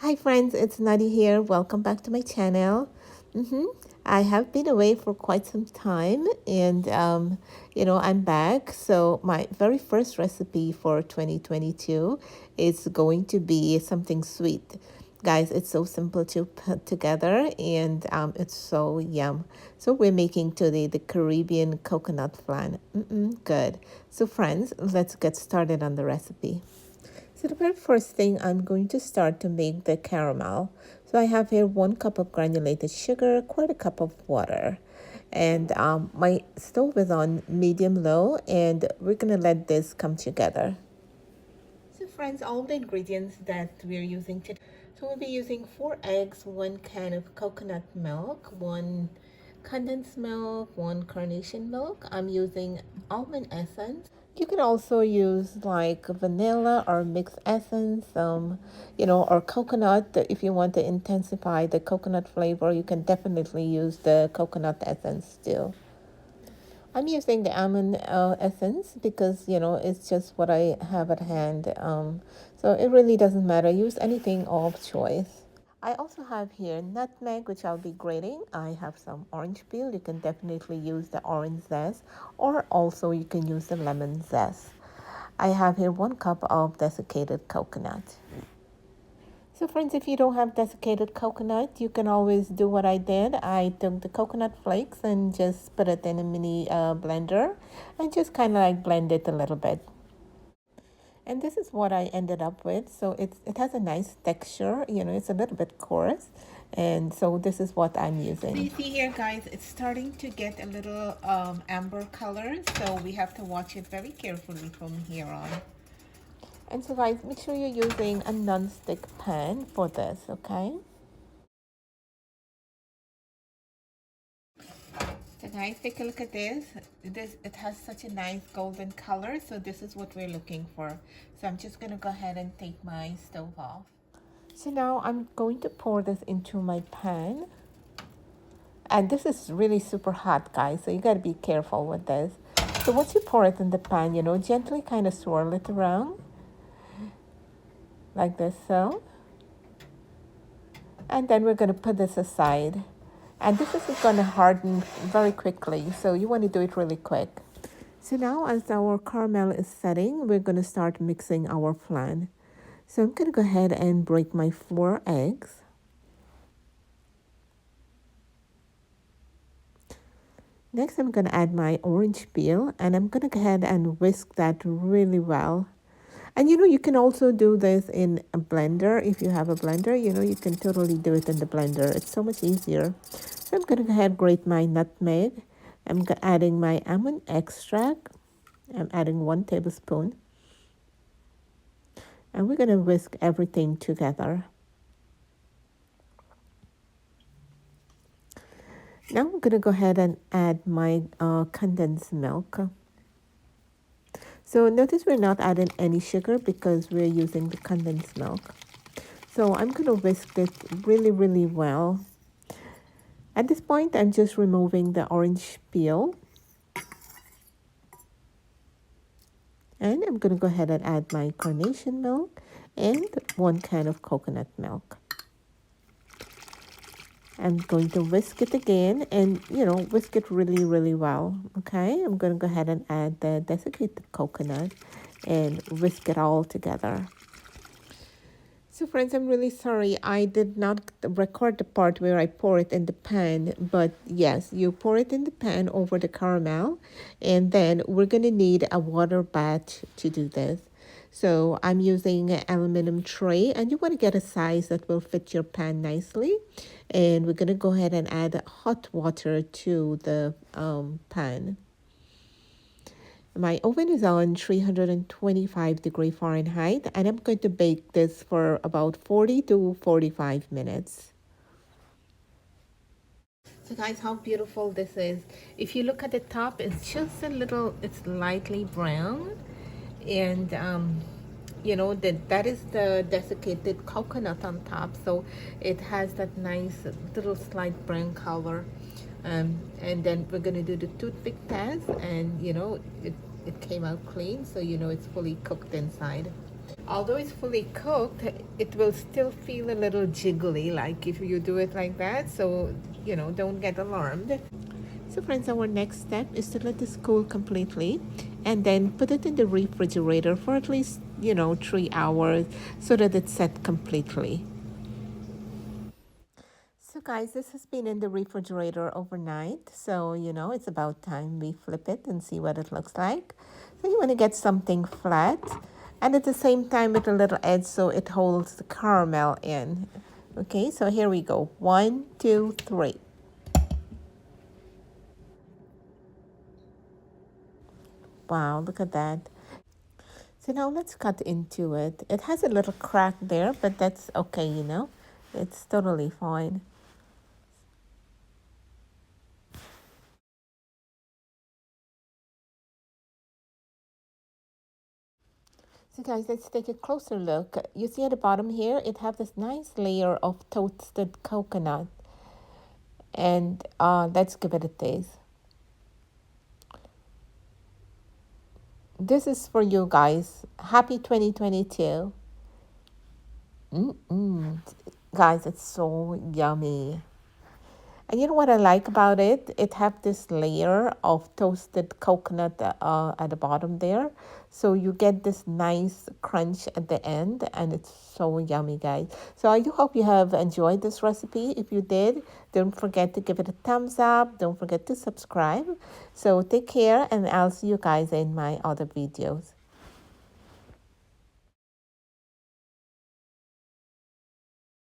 Hi friends, it's Nadi here. Welcome back to my channel. hmm I have been away for quite some time and I'm back. So my very first recipe for 2022 is going to be something sweet. Guys, it's so simple to put together and it's so yum. So we're making today the Caribbean coconut flan. Good. So friends, let's get started on the recipe. So the very first thing I'm going to start to make the caramel. So I have here 1 cup of granulated sugar, quite a cup of water. And my stove is on medium low and we're going to let this come together. So friends, all the ingredients that we're using today. So we'll be using 4 eggs, 1 can of coconut milk, 1 condensed milk, 1 carnation milk. I'm using almond essence. You can also use like vanilla or mixed essence, or coconut. If you want to intensify the coconut flavor, you can definitely use the coconut essence too. I'm using the almond essence because it's just what I have at hand. So it really doesn't matter. Use anything of choice. I also have here nutmeg, which I'll be grating. I have some orange peel. You can definitely use the orange zest, or also you can use the lemon zest. I have here 1 cup of desiccated coconut. So friends, if you don't have desiccated coconut, you can always do what I did. I took the coconut flakes and just put it in a mini blender and just kind of like blend it a little bit. And this is what I ended up with. So it has a nice texture, it's a little bit coarse. And so this is what I'm using. So you see here, guys, it's starting to get a little amber color. So we have to watch it very carefully from here on. And so guys, make sure you're using a non-stick pan for this, okay? So guys, take a look at this. It has such a nice golden color. So this is what we're looking for. So I'm just gonna go ahead and take my stove off. So now I'm going to pour this into my pan. And this is really super hot, guys. So you gotta be careful with this. So once you pour it in the pan, gently kind of swirl it around. Like this, so. And then we're gonna put this aside. And this is going to harden very quickly, so you want to do it really quick. So now as our caramel is setting, we're going to start mixing our flan. So I'm going to go ahead and break my 4 eggs. Next, I'm going to add my orange peel, and I'm going to go ahead and whisk that really well. And you can also do this in a blender. If you have a blender, you can totally do it in the blender. It's so much easier. So I'm going to go ahead and grate my nutmeg. I'm adding my almond extract. I'm adding 1 tablespoon. And we're going to whisk everything together. Now I'm going to go ahead and add my condensed milk. So notice we're not adding any sugar because we're using the condensed milk. So I'm going to whisk it really, really well. At this point, I'm just removing the orange peel. And I'm going to go ahead and add my carnation milk and 1 can of coconut milk. I'm going to whisk it again and, whisk it really, really well. Okay, I'm going to go ahead and add the desiccated coconut and whisk it all together. So friends, I'm really sorry I did not record the part where I pour it in the pan, but yes, you pour it in the pan over the caramel, and then we're going to need a water bath to do this. So I'm using an aluminum tray, and you want to get a size that will fit your pan nicely. And we're going to go ahead and add hot water to the pan. My oven is on 325-degree Fahrenheit, and I'm going to bake this for about 40 to 45 minutes. So guys, how beautiful this is. If you look at the top, it's just it's lightly brown. And that is the desiccated coconut on top. So it has that nice little slight brown color. And then we're going to do the toothpick test, and it came out clean, so it's fully cooked inside. Although it's fully cooked, it will still feel a little jiggly, like if you do it like that. So, don't get alarmed. So friends, our next step is to let this cool completely and then put it in the refrigerator for at least, 3 hours so that it's set completely. So guys, this has been in the refrigerator overnight. So, it's about time we flip it and see what it looks like. So you want to get something flat and at the same time with a little edge so it holds the caramel in. Okay, so here we go. 1, 2, 3. Wow, look at that. So now let's cut into it. It has a little crack there, but that's okay. It's totally fine. So guys, let's take a closer look. You see at the bottom here, it have this nice layer of toasted coconut. And let's give it a taste. This is for you guys. Happy 2022. Mm-mm. Guys, it's so yummy. And you know what I like about it? It have this layer of toasted coconut at the bottom there. So you get this nice crunch at the end and it's so yummy, guys. So I do hope you have enjoyed this recipe. If you did, don't forget to give it a thumbs up. Don't forget to subscribe. So take care and I'll see you guys in my other videos.